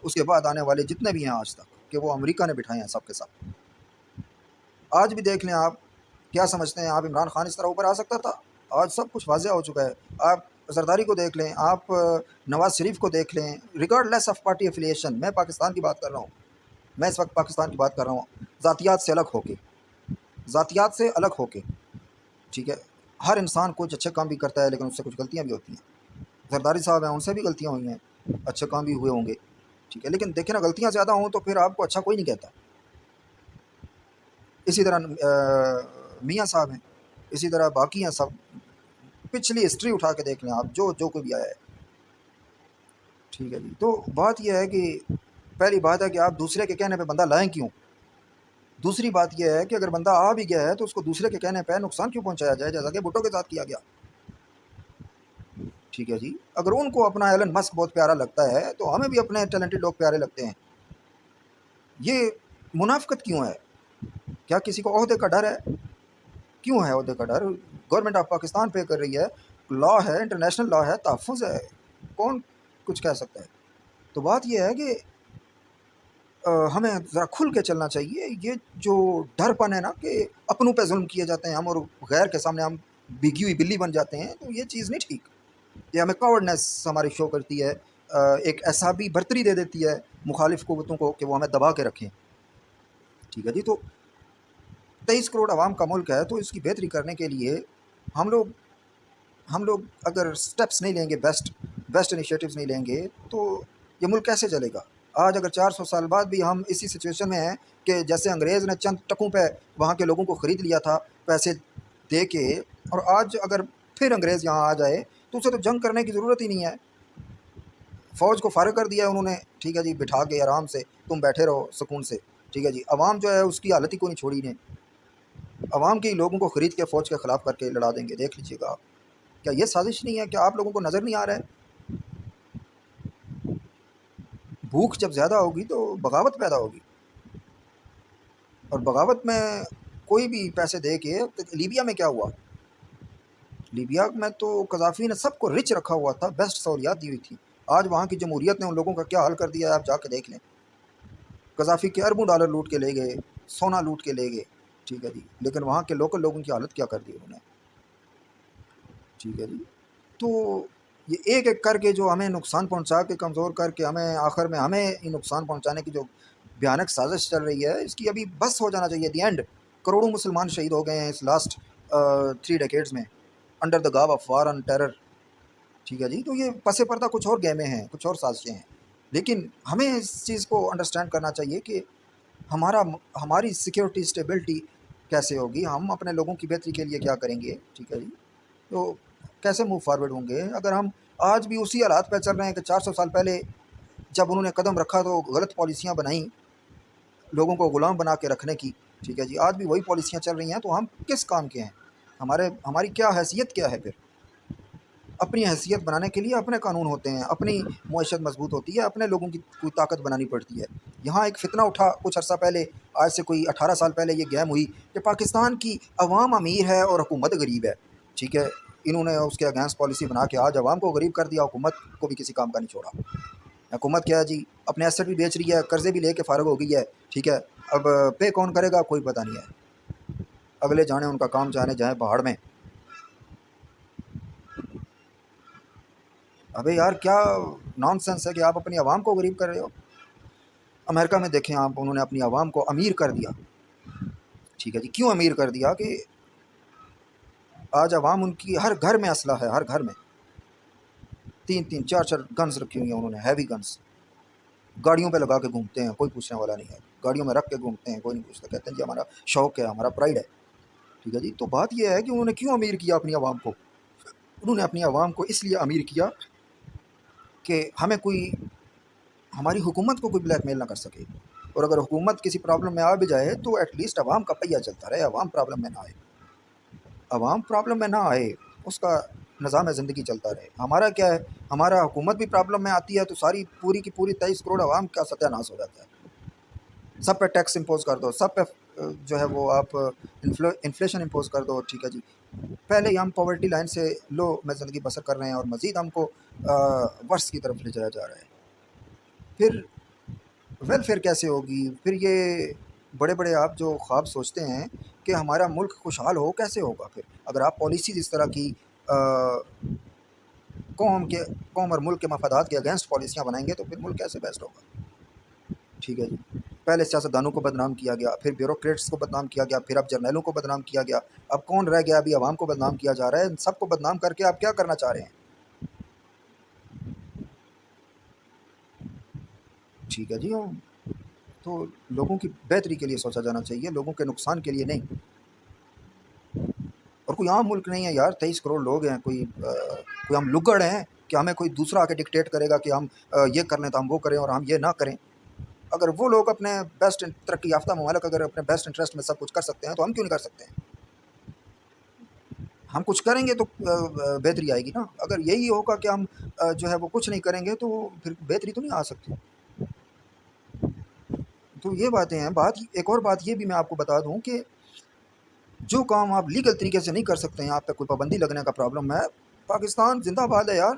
اس کے بعد آنے والے جتنے بھی ہیں آج تک، کہ وہ امریکہ نے بٹھائے ہیں سب کے سب۔ آج بھی دیکھ لیں آپ، کیا سمجھتے ہیں آپ عمران خان اس طرح اوپر آ سکتا تھا؟ آج سب کچھ واضح ہو چکا ہے۔ آپ زرداری کو دیکھ لیں، آپ نواز شریف کو دیکھ لیں، regard less of party affiliation, میں پاکستان کی بات کر رہا ہوں، میں اس وقت پاکستان کی بات کر رہا ہوں، ذاتیات سے الگ ہو کے، ذاتیات سے الگ ہو کے، ٹھیک ہے۔ ہر انسان کچھ اچھے کام بھی کرتا ہے لیکن اس سے کچھ غلطیاں بھی ہوتی ہیں، زرداری صاحب ہیں ان سے بھی غلطیاں ہوئی ہیں، اچھے کام بھی ہوئے ہوں گے، ٹھیک ہے، لیکن دیکھیں نا غلطیاں زیادہ ہوں تو پھر آپ کو اچھا کوئی نہیں کہتا. اسی طرح میاں صاحب ہیں، اسی طرح باقی ہیں سب. پچھلی ہسٹری اٹھا کے دیکھ لیں آپ، جو کوئی بھی آیا ہے. ٹھیک ہے جی. تو بات یہ ہے کہ پہلی بات ہے کہ آپ دوسرے کے کہنے پہ بندہ لائیں کیوں. دوسری بات یہ ہے کہ اگر بندہ آ بھی گیا ہے تو اس کو دوسرے کے کہنے پہ نقصان کیوں پہنچایا جائے، جیسا کہ بھٹو کے ساتھ کیا گیا. ٹھیک ہے جی. اگر ان کو اپنا ایلن مسک بہت پیارا لگتا ہے تو ہمیں بھی اپنے ٹیلنٹڈ لوگ پیارے لگتے ہیں. یہ منافقت کیوں ہے؟ کیا کسی کو عہدے کا ڈر ہے؟ کیوں ہے عہدے کا ڈر؟ گورنمنٹ آف پاکستان پے کر رہی ہے، لا ہے، انٹرنیشنل لا ہے، تحفظ ہے، کون کچھ کہہ سکتا ہے. تو بات یہ ہے کہ ہمیں ذرا کھل کے چلنا چاہیے. یہ جو ڈر پن ہے نا کہ اپنوں پہ ظلم کیے جاتے ہیں ہم، اور غیر کے سامنے ہم بھیگی ہوئی بلی بن جاتے ہیں، تو یہ چیز نہیں ٹھیک. یہ ہمیں کاورڈنیس ہماری شو کرتی ہے، ایک اعصابی برتری دے دیتی ہے مخالف قوتوں کو کہ وہ ہمیں دبا کے رکھیں. ٹھیک ہے جی. تو 23 کروڑ عوام کا ملک ہے، تو اس کی بہتری کرنے کے لیے ہم لوگ اگر سٹیپس نہیں لیں گے، بیسٹ انیشیٹوز نہیں لیں گے، تو یہ ملک کیسے چلے گا؟ آج اگر 400 سال بعد بھی ہم اسی سچویشن میں ہیں کہ جیسے انگریز نے چند ٹکوں پہ وہاں کے لوگوں کو خرید لیا تھا پیسے دے کے، اور آج اگر پھر انگریز یہاں آ جائے تو اسے تو جنگ کرنے کی ضرورت ہی نہیں ہے. فوج کو فارغ کر دیا انہوں نے. ٹھیک ہے جی. بٹھا کے آرام سے تم بیٹھے رہو سکون سے. ٹھیک ہے جی. عوام جو ہے اس کی حالت ہی کو نہیں چھوڑی نے. عوام کے لوگوں کو خرید کے فوج کے خلاف کر کے لڑا دیں گے. دیکھ لیجیے گا. کیا یہ سازش نہیں ہے؟ کیا آپ لوگوں کو نظر نہیں آ رہا ہے؟ بھوک جب زیادہ ہوگی تو بغاوت پیدا ہوگی، اور بغاوت میں کوئی بھی پیسے دے کے. لیبیا میں کیا ہوا؟ لیبیا میں تو قذافی نے سب کو رچ رکھا ہوا تھا، بیسٹ سہولیات دی ہوئی تھی. آج وہاں کی جمہوریت نے ان لوگوں کا کیا حال کر دیا ہے، آپ جا کے دیکھ لیں. قذافی کے اربوں ڈالر لوٹ کے لے گئے، سونا لوٹ کے لے گئے. ٹھیک ہے جی. لیکن وہاں کے لوکل لوگوں کی حالت کیا کر دی انہوں نے. ٹھیک ہے جی. تو یہ ایک ایک کر کے جو ہمیں نقصان پہنچا کے کمزور کر کے ہمیں آخر میں ہمیں یہ نقصان پہنچانے کی جو بھیانک سازش چل رہی ہے، اس کی ابھی بس ہو جانا چاہیے. دی اینڈ کروڑوں مسلمان شہید ہو گئے ہیں اس لاسٹ 3 ڈیکیڈز میں انڈر دا گاو آف وار اینڈ ٹیرر. ٹھیک ہے جی. تو یہ پس پردہ کچھ اور گیمیں ہیں، کچھ اور سازشیں ہیں. لیکن ہمیں اس چیز کو انڈرسٹینڈ کرنا چاہیے کہ ہماری سیکیورٹی اسٹیبلٹی کیسے ہوگی، ہم اپنے لوگوں کی بہتری کے لیے کیا کریں گے. ٹھیک ہے جی. تو کیسے موو فارورڈ ہوں گے اگر ہم آج بھی اسی حالات پہ چل رہے ہیں کہ 400 سال پہلے جب انہوں نے قدم رکھا تو غلط پالیسیاں بنائیں لوگوں کو غلام بنا کے رکھنے کی. ٹھیک ہے جی. آج بھی وہی پالیسیاں چل رہی ہیں، تو ہم کس کام کے ہیں؟ ہماری کیا حیثیت کیا ہے پھر؟ اپنی حیثیت بنانے کے لیے اپنے قانون ہوتے ہیں، اپنی معیشت مضبوط ہوتی ہے، اپنے لوگوں کی کوئی طاقت بنانی پڑتی ہے. یہاں ایک فتنہ اٹھا کچھ عرصہ پہلے، آج سے کوئی 18 سال پہلے یہ گیم ہوئی کہ پاکستان کی عوام امیر ہے اور حکومت غریب ہے. ٹھیک ہے. انہوں نے اس کے اگینسٹ پالیسی بنا کے آج عوام کو غریب کر دیا، حکومت کو بھی کسی کام کا نہیں چھوڑا. حکومت کیا ہے جی؟ اپنے ایسٹ بھی بیچ رہی ہے، قرضے بھی لے کے فارغ ہو گئی ہے. ٹھیک ہے. اب پے کون کرے گا کوئی پتہ نہیں ہے. اگلے جانے ان کا کام، جانے جائیں پہاڑ میں. ابے یار کیا نان سینس ہے کہ آپ اپنی عوام کو غریب کر رہے ہو. امریکہ میں دیکھیں آپ، انہوں نے اپنی عوام کو امیر کر دیا. ٹھیک ہے جی. کیوں امیر کر دیا؟ کہ آج عوام ان کی ہر گھر میں اسلحہ ہے، ہر گھر میں 3 4 گنز رکھی ہوئی ہیں انہوں نے، ہیوی گنز. گاڑیوں پہ لگا کے گھومتے ہیں، کوئی پوچھنے والا نہیں ہے. گاڑیوں میں رکھ کے گھومتے ہیں، کوئی نہیں پوچھتا. کہتے ہیں جی ہمارا شوق ہے، ہمارا پرائڈ ہے. ٹھیک ہے جی. تو بات یہ ہے کہ انہوں نے کیوں امیر کیا اپنی عوام کو؟ انہوں نے اپنی عوام کو اس لیے امیر کیا کہ ہماری حکومت کو کوئی بلیک میل نہ کر سکے. اور اگر حکومت کسی پرابلم میں آ بھی جائے تو ایٹ لیسٹ عوام کا پہیہ چلتا رہے، عوام پرابلم میں نہ آئے. عوام پرابلم میں نہ آئے، اس کا نظام زندگی چلتا رہے. ہمارا کیا ہے؟ ہمارا حکومت بھی پرابلم میں آتی ہے تو ساری پوری کی پوری 23 کروڑ عوام کا ستیہ ناش ہو جاتا ہے. سب پہ ٹیکس امپوز کر دو، سب پہ جو ہے وہ آپ انفلیشن امپوز کر دو. ٹھیک ہے جی. پہلے ہی ہم پاورٹی لائن سے لو میں زندگی بسر کر رہے ہیں، اور مزید ہم کو ورس کی طرف لے جایا جا رہا ہے. پھر ویلفیئر کیسے ہوگی؟ پھر یہ بڑے بڑے آپ جو خواب سوچتے ہیں کہ ہمارا ملک خوشحال ہو، کیسے ہوگا پھر؟ اگر آپ پالیسیز اس طرح کی قوم اور ملک کے مفادات کے اگینسٹ پالیسیاں بنائیں گے تو پھر ملک کیسے بیسٹ ہوگا؟ ٹھیک ہے جی. پہلے سیاستدانوں کو بدنام کیا گیا، پھر بیوروکریٹس کو بدنام کیا گیا، پھر اب جرنیلوں کو بدنام کیا گیا. اب کون رہ گیا؟ ابھی عوام کو بدنام کیا جا رہا ہے. ان سب کو بدنام کر کے آپ کیا کرنا چاہ رہے ہیں؟ ٹھیک ہے جی ہاں، تو لوگوں کی بہتری کے لیے سوچا جانا چاہیے، لوگوں کے نقصان کے لیے نہیں۔ اور کوئی عام ملک نہیں ہے یار، 23 کروڑ لوگ ہیں، کوئی ہم لگڑ ہیں کہ ہمیں کوئی دوسرا آ کے ڈکٹیٹ کرے گا کہ ہم یہ کر لیں تو ہم وہ کریں اور ہم یہ نہ کریں؟ اگر وہ لوگ اپنے بیسٹ ترقی یافتہ ممالک اگر اپنے بیسٹ انٹرسٹ میں سب کچھ کر سکتے ہیں تو ہم کیوں نہیں کر سکتے ہیں؟ ہم کچھ کریں گے تو بہتری آئے گی نا۔ اگر یہی ہوگا کہ ہم جو ہے وہ کچھ نہیں کریں گے تو پھر بہتری تو نہیں آ سکتی۔ تو یہ باتیں ہیں۔ ایک اور بات یہ بھی میں آپ کو بتا دوں کہ جو کام آپ لیگل طریقے سے نہیں کر سکتے ہیں، آپ پہ کوئی پابندی لگنے کا پرابلم ہے، پاکستان زندہ باد ہے یار۔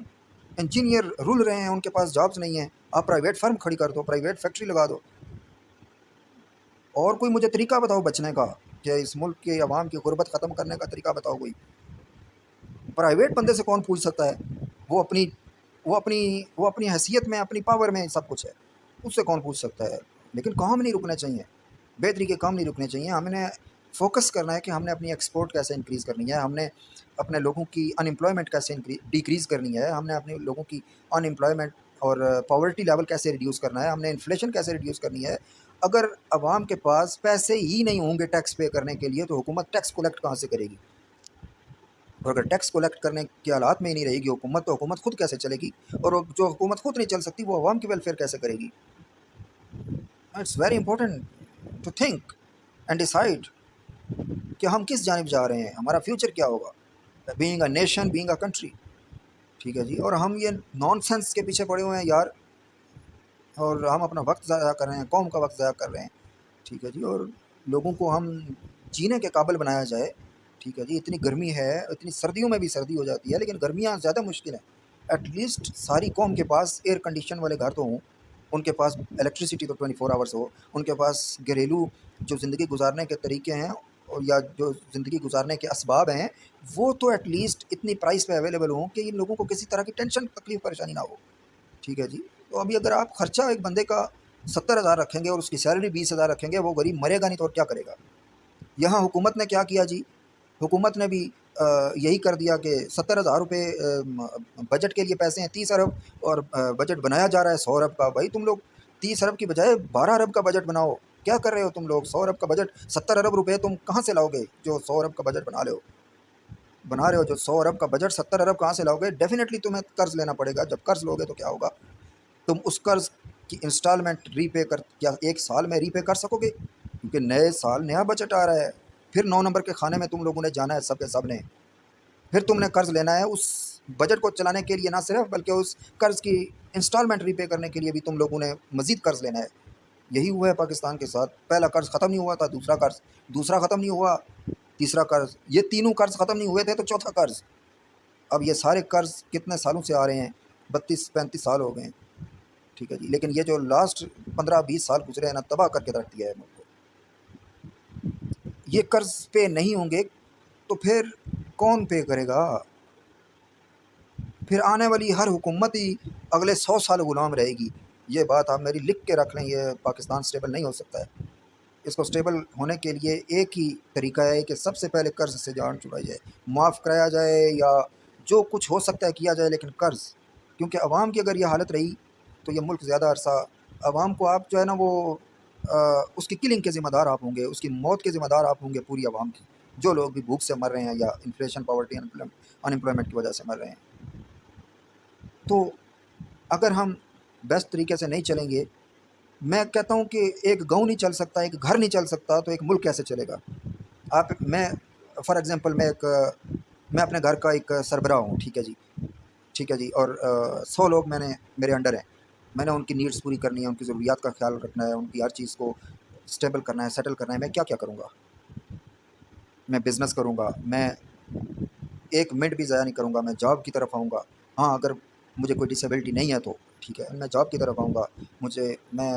انجینئر رول رہے ہیں، ان کے پاس جابز نہیں ہیں، آپ پرائیویٹ فرم کھڑی کر دو، پرائیویٹ فیکٹری لگا دو، اور کوئی مجھے طریقہ بتاؤ بچنے کا، کہ اس ملک کے عوام کی غربت ختم کرنے کا طریقہ بتاؤ کوئی۔ پرائیویٹ بندے سے کون پوچھ سکتا ہے؟ وہ اپنی وہ اپنی وہ اپنی حیثیت میں، اپنی پاور میں سب کچھ ہے، اس سے کون پوچھ سکتا ہے؟ لیکن کام نہیں رکنے چاہیے، بہتری کے کام نہیں رکنے چاہیے۔ ہم نے فوکس کرنا ہے کہ ہم نے اپنی ایکسپورٹ کیسے انکریز کرنی ہے، ہم نے اپنے لوگوں کی ان امپلائمنٹ کیسے ڈیکریز کرنی ہے، ہم نے اپنے لوگوں کی ان امپلائمنٹ اور پاورٹی لیول کیسے ریڈیوس کرنا ہے، ہم نے انفلیشن کیسے ریڈیوس کرنی ہے۔ اگر عوام کے پاس پیسے ہی نہیں ہوں گے ٹیکس پے کرنے کے لیے تو حکومت ٹیکس کلیکٹ کہاں سے کرے گی؟ اور اگر ٹیکس کلیکٹ کرنے کے حالات میں ہی نہیں رہے گی حکومت، تو حکومت خود کیسے چلے گی؟ اور جو حکومت خود نہیں چل سکتی وہ عوام کی ویلفیئر کیسے کرے گی؟ It's very important to think and decide کہ ہم کس جانب جا رہے ہیں، ہمارا فیوچر کیا ہوگا، being a nation, being a country. ٹھیک ہے جی، اور ہم یہ نان سینس کے پیچھے پڑے ہوئے ہیں یار، اور ہم اپنا وقت ضائع کر رہے ہیں، قوم کا وقت ضائع کر رہے ہیں۔ ٹھیک ہے جی، اور لوگوں کو ہم جینے کے قابل بنایا جائے۔ ٹھیک ہے جی، اتنی گرمی ہے، اتنی سردیوں میں بھی سردی ہو جاتی ہے، لیکن گرمیاں زیادہ مشکل ہیں۔ ایٹ لیسٹ ساری قوم کے پاس ایئر کنڈیشن والے گھر تو ہوں، ان کے پاس الیکٹریسٹی تو 24 آورس ہو، ان کے پاس گھریلو جو زندگی گزارنے کے طریقے ہیں یا جو زندگی گزارنے کے اسباب ہیں وہ تو ایٹ لیسٹ اتنی پرائس پہ اویلیبل ہوں کہ ان لوگوں کو کسی طرح کی ٹینشن، تکلیف، پریشانی نہ ہو۔ ٹھیک ہے جی، تو ابھی اگر آپ خرچہ ایک بندے کا 70,000 رکھیں گے اور اس کی سیلری 20,000 رکھیں گے، وہ غریب مرے گا نہیں تو اور کیا کرے گا؟ یہاں حکومت نے کیا کیا جی؟ حکومت نے بھی یہی کر دیا کہ 70,000 روپے بجٹ کے لیے پیسے ہیں، 30 ارب، اور بجٹ بنایا جا رہا ہے 100 ارب کا۔ بھائی تم لوگ 30 ارب کی بجائے 12 ارب کا بجٹ بناؤ، کیا کر رہے ہو تم لوگ؟ 100 ارب کا بجٹ، 70 ارب روپے تم کہاں سے لاؤ گے جو 100 ارب کا بجٹ بنا رہے ہو؟ جو 100 ارب کا بجٹ 70 ارب کہاں سے لاؤ گے؟ ڈیفینیٹلی تمہیں قرض لینا پڑے گا۔ جب قرض لوگے تو کیا ہوگا؟ تم اس قرض کی انسٹالمنٹ ری پے کیا ایک سال میں ری پے کر سکو گے؟ کیونکہ نئے سال نیا بجٹ آ رہا ہے، پھر 9 نمبر کے کھانے میں تم لوگوں نے جانا ہے سب کے سب نے، پھر تم نے قرض لینا ہے اس بجٹ کو چلانے کے لیے، نہ صرف بلکہ اس قرض کی انسٹالمنٹ ری پے کرنے کے لیے بھی تم لوگوں نے مزید قرض لینا ہے۔ یہی ہوا ہے پاکستان کے ساتھ، پہلا قرض ختم نہیں ہوا تھا، دوسرا قرض، دوسرا ختم نہیں ہوا، تیسرا قرض، یہ تینوں قرض ختم نہیں ہوئے تھے تو چوتھا قرض۔ اب یہ سارے قرض کتنے سالوں سے آ رہے ہیں؟ 32-35 سال ہو گئے ہیں۔ ٹھیک ہے جی، لیکن یہ جو لاسٹ 15-20 سال گزرے ہیں نا، تباہ کر کے رکھ دیا ہے ملک کو۔ یہ قرض پے نہیں ہوں گے تو پھر کون پے کرے گا؟ پھر آنے والی ہر حکومت ہی اگلے 100 سال غلام رہے گی۔ یہ بات آپ میری لکھ کے رکھ لیں، یہ پاکستان سٹیبل نہیں ہو سکتا ہے۔ اس کو سٹیبل ہونے کے لیے ایک ہی طریقہ ہے کہ سب سے پہلے قرض سے جان چھڑائی جائے، معاف کرایا جائے، یا جو کچھ ہو سکتا ہے کیا جائے، لیکن قرض، کیونکہ عوام کی اگر یہ حالت رہی تو یہ ملک زیادہ عرصہ، عوام کو آپ جو ہے نا وہ اس کی کلنگ کے ذمہ دار آپ ہوں گے، اس کی موت کے ذمہ دار آپ ہوں گے، پوری عوام کی، جو لوگ بھی بھوک سے مر رہے ہیں یا انفلیشن، پاورٹی، ان امپلائمنٹ کی وجہ سے مر رہے ہیں۔ تو اگر ہم بیسٹ طریقے سے نہیں چلیں گے، میں کہتا ہوں کہ ایک گاؤں نہیں چل سکتا، ایک گھر نہیں چل سکتا، تو ایک ملک کیسے چلے گا؟ میں فار ایگزامپل میں اپنے گھر کا ایک سربراہ ہوں، ٹھیک ہے جی، ٹھیک ہے جی، اور 100 لوگ میرے انڈر ہیں، میں نے ان کی نیڈس پوری کرنی ہے، ان کی ضروریات کا خیال رکھنا ہے، ان کی ہر چیز کو اسٹیبل کرنا ہے، سیٹل کرنا ہے۔ میں کیا کیا کروں گا؟ میں بزنس کروں گا، میں ایک منٹ بھی ضائع نہیں کروں گا، میں جاب کی طرف آؤں گا۔ ہاں، اگر مجھے کوئی ڈسیبلٹی نہیں ہے تو ٹھیک ہے، میں جاب کی طرف آؤں گا۔ میں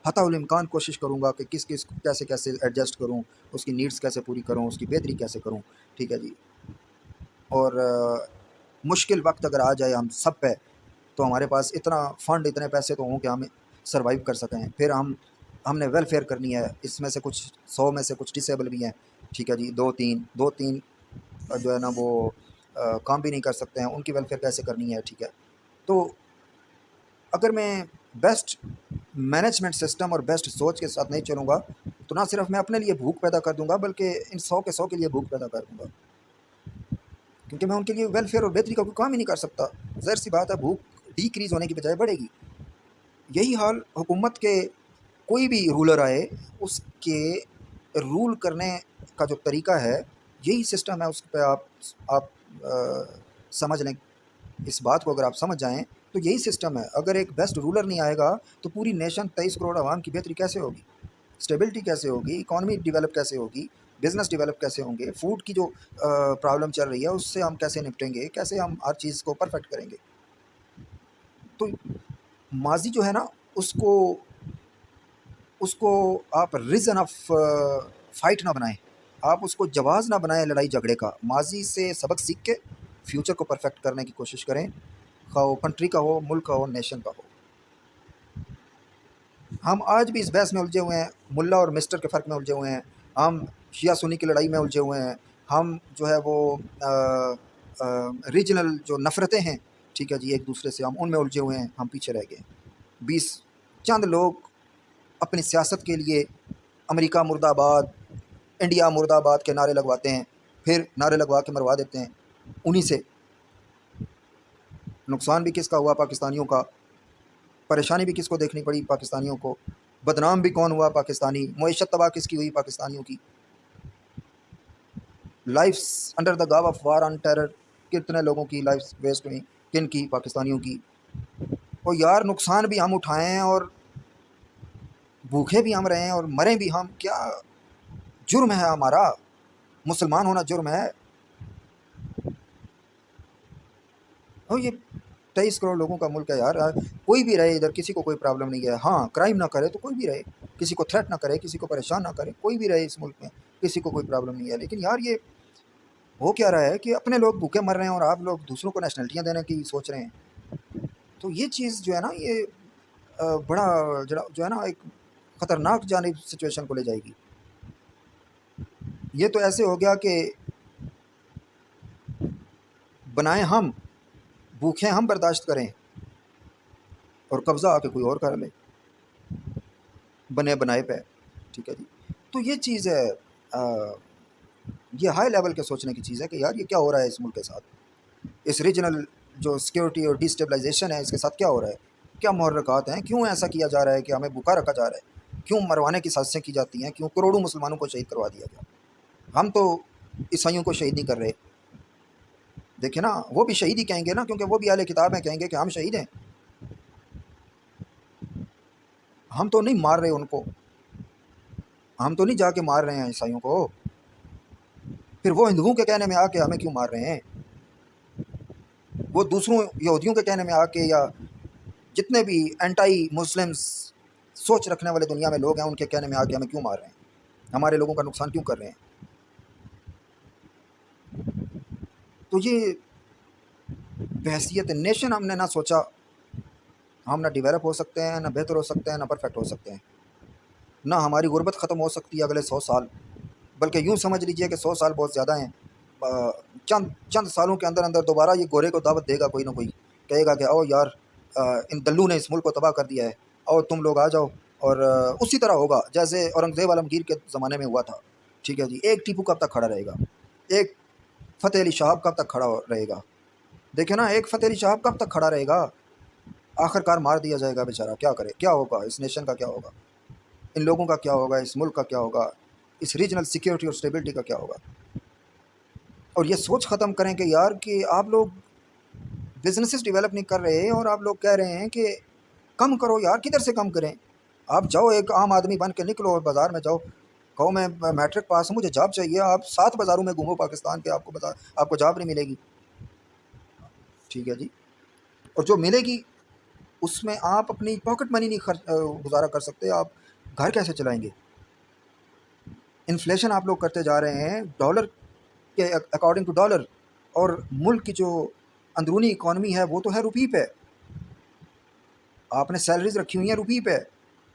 حتی الامکان کوشش کروں گا کہ کس کو کیسے کیسے ایڈجسٹ کروں، اس کی نیڈس کیسے پوری کروں، اس کی بہتری کیسے کروں۔ ٹھیک ہے جی، اور مشکل وقت اگر آ جائے ہم سب پہ، تو ہمارے پاس اتنا فنڈ، اتنے پیسے تو ہوں کہ ہم سروائیو کر سکیں۔ پھر ہم نے ویلفیئر کرنی ہے، اس میں سے کچھ 100 میں سے کچھ ڈسیبل بھی ہیں، ٹھیک ہے جی، دو تین جو ہے نا وہ کام بھی نہیں کر سکتے ہیں، ان کی ویلفیئر کیسے کرنی ہے؟ ٹھیک ہے، تو اگر میں بیسٹ مینجمنٹ سسٹم اور بیسٹ سوچ کے ساتھ نہیں چلوں گا تو نہ صرف میں اپنے لیے بھوک پیدا کر دوں گا بلکہ ان 100 کے 100 کے لیے بھوک پیدا کر دوں گا، کیونکہ میں ان کے لیے ویلفیئر اور بہتری کا کوئی کام ہی نہیں کر سکتا۔ ظاہر سی بات ہے بھوک ڈیکریز ہونے کی بجائے بڑھے گی۔ یہی حال حکومت کے کوئی بھی رولر آئے اس کے رول کرنے کا جو طریقہ ہے یہی سسٹم ہے، اس پہ آپ سمجھ لیں، اس بات کو اگر آپ سمجھ جائیں تو یہی سسٹم ہے۔ اگر ایک بیسٹ رولر نہیں آئے گا تو پوری نیشن 23 کروڑ عوام کی بہتری کیسے ہوگی، اسٹیبلٹی کیسے ہوگی، اکانومی ڈیولپ کیسے ہوگی، بزنس ڈیولپ کیسے ہوں گے، فوڈ کی جو پرابلم چل رہی ہے اس سے ہم کیسے نپٹیں گے، کیسے ہم ہر چیز کو پرفیکٹ کریں گے۔ تو ماضی جو ہے نا اس کو آپ ریزن آف فائٹ نہ بنائیں، آپ اس کو جواز نہ بنائیں لڑائی جھگڑے کا۔ ماضی سے سبق سیکھ کے فیوچر کو پرفیکٹ کرنے کی کوشش کریں، خواہ وہ کنٹری کا ہو، ملک کا ہو، نیشن کا ہو۔ ہم آج بھی اس بحث میں الجھے ہوئے ہیں، ملا اور مسٹر کے فرق میں الجھے ہوئے ہیں، ہم شیعہ سنی کی لڑائی میں الجھے ہوئے ہیں، ہم جو ہے وہ ریجنل جو نفرتیں ہیں، ٹھیک ہے جی، ایک دوسرے سے ہم ان میں الجھے ہوئے ہیں، ہم پیچھے رہ گئے۔ 20 چند لوگ اپنی سیاست کے لیے امریکہ مرد آباد، انڈیا مرد آباد کے نعرے لگواتے ہیں، پھر نعرے لگوا کے مروا دیتے ہیں۔ انہی سے نقصان بھی کس کا ہوا؟ پاکستانیوں کا۔ پریشانی بھی کس کو دیکھنی پڑی؟ پاکستانیوں کو۔ بدنام بھی کون ہوا؟ پاکستانی۔ معیشت تباہ کس کی ہوئی؟ پاکستانیوں کی۔ لائفس انڈر دا گاو آف وار آن ٹیرر، کتنے لوگوں کی لائفس ویسٹ ہوئیں؟ کن کی؟ پاکستانیوں کی۔ اور یار نقصان بھی ہم اٹھائیں ہیں اور بھوکے بھی ہم رہیں اور مریں بھی ہم، کیا جرم ہے ہمارا؟ مسلمان ہونا جرم ہے؟ اور یہ 23 کروڑ لوگوں کا ملک ہے یار، کوئی بھی رہے ادھر، کسی کو کوئی پرابلم نہیں ہے۔ ہاں کرائم نہ کرے تو کوئی بھی رہے، کسی کو تھریٹ نہ کرے، کسی کو پریشان نہ کرے، کوئی بھی رہے اس ملک میں، کسی کو کوئی پرابلم نہیں ہے۔ لیکن یار یہ ہو کیا رہا ہے کہ اپنے لوگ بھوکے مر رہے ہیں اور آپ لوگ دوسروں کو نیشنلٹیاں دینے کی سوچ رہے ہیں۔ تو یہ چیز جو ہے نا، یہ بڑا جو ہے نا ایک خطرناک جانب سچویشن کو لے جائے گی۔ یہ تو ایسے ہو گیا کہ بنائیں ہم، بھوکیں ہم برداشت کریں اور قبضہ آ کے کوئی اور کر لے بنے بنائے پہ، ٹھیک ہے جی۔ تو یہ چیز ہے، یہ ہائی لیول کے سوچنے کی چیز ہے کہ یار یہ کیا ہو رہا ہے اس ملک کے ساتھ، اس ریجنل جو سیکورٹی اور ڈی اسٹیبلائزیشن ہے اس کے ساتھ کیا ہو رہا ہے، کیا محرکات ہیں، کیوں ایسا کیا جا رہا ہے کہ ہمیں بھوکا رکھا جا رہا ہے، کیوں مروانے کی سازشیں کی جاتی ہیں، کیوں کروڑوں مسلمانوں کو شہید کروا دیا گیا۔ ہم تو عیسائیوں کو شہید نہیں کر رہے، دیکھیں نا، وہ بھی شہید ہی کہیں گے نا، کیونکہ وہ بھی اہل کتاب ہیں، کہیں گے کہ ہم شہید ہیں، ہم تو نہیں مار رہے ان کو، ہم تو نہیں جا کے مار رہے ہیں عیسائیوں کو، پھر وہ ہندوؤں کے کہنے میں آ کے ہمیں کیوں مار رہے ہیں، وہ دوسروں یہودیوں کے کہنے میں آ کے، یا جتنے بھی اینٹائی مسلمس سوچ رکھنے والے دنیا میں لوگ ہیں ان کے کہنے میں آ کے ہمیں کیوں مار رہے ہیں، ہمارے لوگوں کا نقصان کیوں کر رہے ہیں۔ تو یہ بحیثیت نیشن ہم نے نہ سوچا، ہم نہ ڈیولپ ہو سکتے ہیں، نہ بہتر ہو سکتے ہیں، نہ پرفیکٹ ہو سکتے ہیں، نہ ہماری غربت ختم ہو سکتی ہے اگلے 100 سال، بلکہ یوں سمجھ لیجئے کہ 100 سال بہت زیادہ ہیں۔ چند سالوں کے اندر اندر دوبارہ یہ گورے کو دعوت دے گا کوئی نہ کوئی، کہے گا کہ آؤ یار، ان دلو نے اس ملک کو تباہ کر دیا ہے، اور تم لوگ آ جاؤ، اور اسی طرح ہوگا جیسے اورنگزیب عالمگیر کے زمانے میں ہوا تھا، ٹھیک ہے جی۔ ایک ٹیپو کب تک کھڑا رہے گا؟ ایک فتح علی شہاب کب تک کھڑا رہے گا؟ دیکھیں نا، ایک فتح علی شہاب کب تک کھڑا رہے گا؟ آخر کار مار دیا جائے گا بیچارہ، کیا کرے، کیا ہوگا اس نیشن کا، کیا ہوگا ان لوگوں کا، کیا ہوگا اس ملک کا، کیا ہوگا اس ریجنل سیکیورٹی اور اسٹیبلٹی کا، کیا ہوگا؟ اور یہ سوچ ختم کریں کہ یار کہ آپ لوگ بزنسز ڈیولپ نہیں کر رہے اور آپ لوگ کہہ رہے ہیں کہ کم کرو، یار کدھر سے کم کریں؟ آپ جاؤ، ایک عام آدمی بن کے نکلو اور بازار میں جاؤ، کہو میں میٹرک پاس ہوں، مجھے جاب چاہیے، آپ 7 بازاروں میں گھومو پاکستان کے، آپ کو جاب نہیں ملے گی، ٹھیک ہے جی۔ اور جو ملے گی اس میں آپ اپنی پاکٹ منی نہیں گزارا کر سکتے، آپ گھر کیسے چلائیں گے؟ انفلیشن آپ لوگ کرتے جا رہے ہیں ڈالر کے اکارڈنگ ٹو ڈالر، اور ملک کی جو اندرونی اکانومی ہے وہ تو ہے روپی پہ، آپ نے سیلریز رکھی ہوئی ہیں روپی پہ،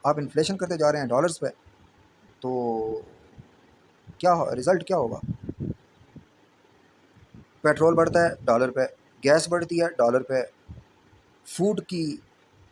آپ انفلیشن کرتے جا رہے ہیں ڈالرز پہ، تو کیا رزلٹ کیا ہوگا؟ پیٹرول بڑھتا ہے ڈالر پہ، گیس بڑھتی ہے ڈالر پہ، فوڈ کی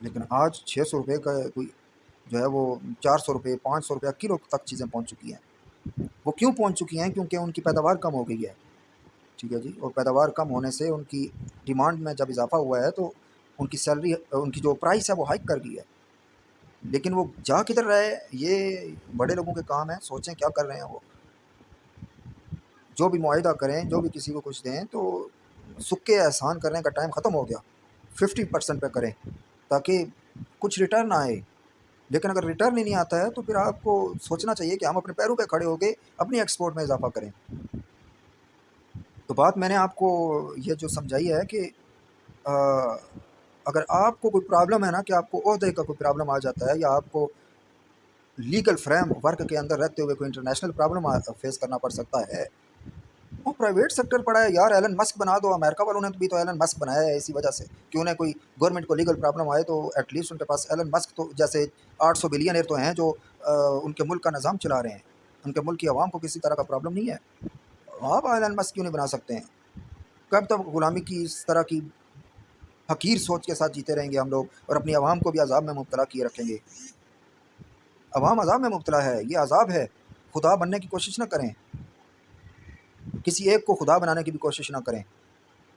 لیکن آج 600 روپے کا کوئی جو ہے وہ 400 روپے 500 روپیہ کلو تک چیزیں پہنچ چکی ہیں۔ وہ کیوں پہنچ چکی ہیں؟ کیونکہ ان کی پیداوار کم ہو گئی ہے، ٹھیک ہے جی، اور پیداوار کم ہونے سے ان کی ڈیمانڈ میں جب اضافہ ہوا ہے تو ان کی سیلری، ان کی جو پرائس ہے وہ ہائک کر گئی ہے۔ لیکن وہ جا کدھر رہے؟ یہ بڑے لوگوں کے کام ہے، سوچیں کیا کر رہے ہیں وہ۔ جو بھی معاہدہ کریں، جو بھی کسی کو کچھ دیں تو سکے احسان کرنے کا ٹائم ختم ہو گیا، 50% پہ کریں تاکہ کچھ ریٹرن آئے۔ لیکن اگر ریٹرن ہی نہیں آتا ہے تو پھر آپ کو سوچنا چاہیے کہ ہم اپنے پیروں پہ کھڑے ہو کے اپنی ایکسپورٹ میں اضافہ کریں۔ تو بات میں نے آپ کو یہ جو سمجھائی ہے کہ آ، اگر آپ کو کوئی پرابلم ہے نا، کہ آپ کو عہدے کا کوئی پرابلم آ جاتا ہے، یا آپ کو لیگل فریم ورک کے اندر رہتے ہوئے کوئی انٹرنیشنل پرابلم فیس کرنا پڑ سکتا ہے، وہ پرائیویٹ سیکٹر پڑا ہے یار۔ ایلن مسک بنا دو، امریکہ والوں نے بھی تو ایلن مسک بنایا ہے اسی وجہ سے کہ انہیں کوئی گورنمنٹ کو لیگل پرابلم آئے تو ایٹ لیسٹ ان کے پاس ایلن مسک تو جیسے 800 بلینئر تو ہیں جو ان کے ملک کا نظام چلا رہے ہیں، ان کے ملک کی عوام کو کسی طرح کا پرابلم نہیں ہے۔ آپ ایلن مسک کیوں نہیں بنا سکتے ہیں؟ کب تک غلامی کی اس طرح کی حقیر سوچ کے ساتھ جیتے رہیں گے ہم لوگ، اور اپنی عوام کو بھی عذاب میں مبتلا کیے رکھیں گے؟ عوام عذاب میں مبتلا ہے، یہ عذاب ہے۔ خدا بننے کی کوشش نہ کریں، کسی ایک کو خدا بنانے کی بھی کوشش نہ کریں،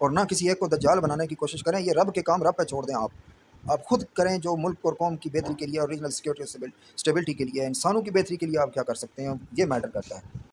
اور نہ کسی ایک کو دجال بنانے کی کوشش کریں۔ یہ رب کے کام رب پہ چھوڑ دیں، آپ خود کریں جو ملک اور قوم کی بہتری کے لیے اور ریجنل سیکورٹی اور اسٹیبلٹی کے لیے، انسانوں کی بہتری کے لیے آپ کیا کر سکتے ہیں، یہ میٹر کرتا ہے۔